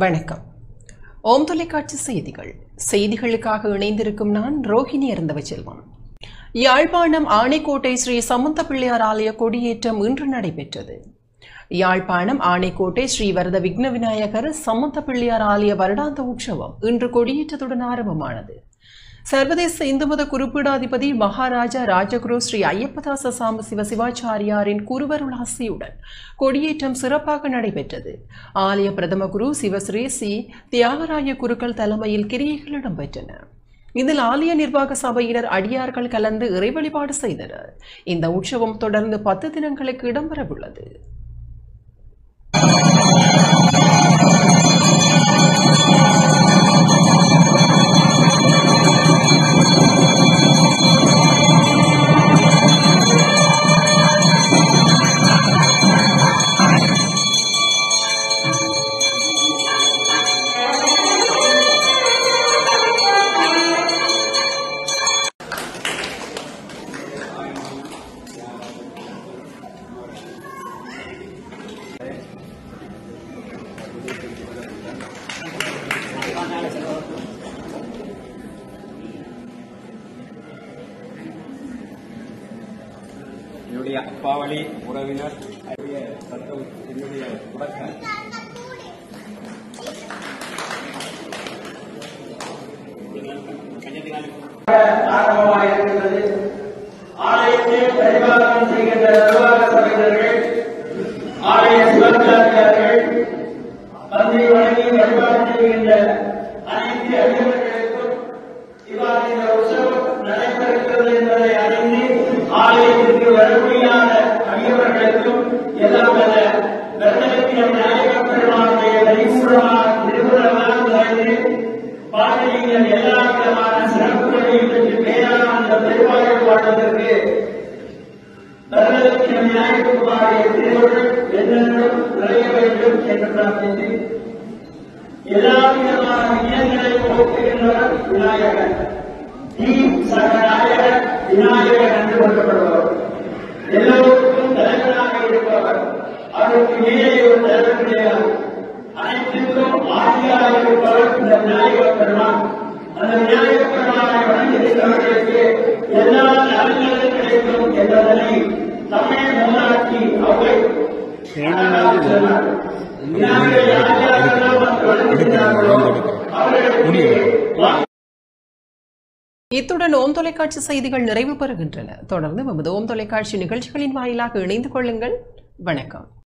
வணக்கம். ஓம் தொலைக்காட்சி செய்திகளுக்காக இணைந்திருக்கும் நான் ரோஹிணி அருந்தவச்செல்வம். யாழ்ப்பாணம் ஆணைக்கோட்டை ஸ்ரீ சமந்த பிள்ளையார் ஆலய கொடியேற்றம் இன்று நடைபெற்றது. யாழ்ப்பாணம் ஆணைக்கோட்டை ஸ்ரீ வரத விக்ன விநாயகர் சமந்த பிள்ளையார் ஆலய வருடாந்த உற்சவம் இன்று கொடியேற்றத்துடன் ஆரம்பமானது. சர்வதேச இந்து மத குறிப்பீடாதிபதி மகாராஜா ராஜகுரு ஸ்ரீ ஐயப்பதாச சாம சிவ சிவாச்சாரியாரின் குருவருளாசியுடன் கொடியேற்றம் சிறப்பாக நடைபெற்றது. ஆலய பிரதம குரு சிவஸ்ரீ சி தியாகராய குருக்கள் தலைமையில் கிரியைகள் இடம்பெற்றன. இதில் ஆலய நிர்வாக சபையினர் அடியார்கள் கலந்து இறை வழிபாடு செய்தனர். இந்த உற்சவம் தொடர்ந்து 10 தினங்களுக்கு இடம்பெறவுள்ளது. என்னுடைய அப்பாவளி உறவினர் என்னுடைய உறவினர் ஆரம்பமாயிருக்கிறது. ஆலயத்தை பரிபாலனம் செய்கின்ற நிர்வாக சபையினர்கள், ஆலய சிவாச்சாரியார்கள், தந்தை வழங்கி வழிபாடு செய்கின்ற அனைத்து அடியவர்களுக்கும் இவ்வாறு இந்த உற்சவம் நடைபெறுகிறது என்பதை அறிந்து ஆலயத்திற்கு வரக்கூடியான அடியவர்களுக்கும் எல்லாம் வல்ல வரதட்சணை நாயகப் பெருமானுடைய திருவுருவமாக நிறைந்து பாடலிங்கள் எல்லா விதமான சிறப்புகளையும் பெற்று பேரான அந்த பெருவாழ்வு வாழ்வதற்கு வரதட்சணை நாயகக்குமாரிய திருவுருள் என்னென்றும் நிறைய வேண்டும் என்று பிரார்த்தித்து எல்லா விதமான விஜயங்களை போக்குகின்றவர் விநாயகர். சகநாயகர் விநாயகர் என்று கொள்ளப்படுபவர், எல்லோருக்கும் தலைவனாக இருப்பவர், அவருக்கு மேலே ஒரு தலைவர் கிடையாது. அனைத்திற்கும் ஆதியாக இருப்பவர் இந்த விநாயகப் பெருமான். அந்த விநாயகப் பெருமானை வணங்குகின்றவர்களுக்கு எல்லா நலன்களும் கிடைக்கும் என்பதனை தமிழ் மூலாக்கி அவை விநாயகர் யாரெல்லாம் வணங்குகிறார்களோ அவர்களுக்கு இத்துடன் ஓம் தொலைக்காட்சி செய்திகள் நிறைவு பெறுகின்றன. தொடர்ந்து நமது ஓம் தொலைக்காட்சி நிகழ்ச்சிகளின் வாயிலாக இணைந்து கொள்ளுங்கள். வணக்கம்.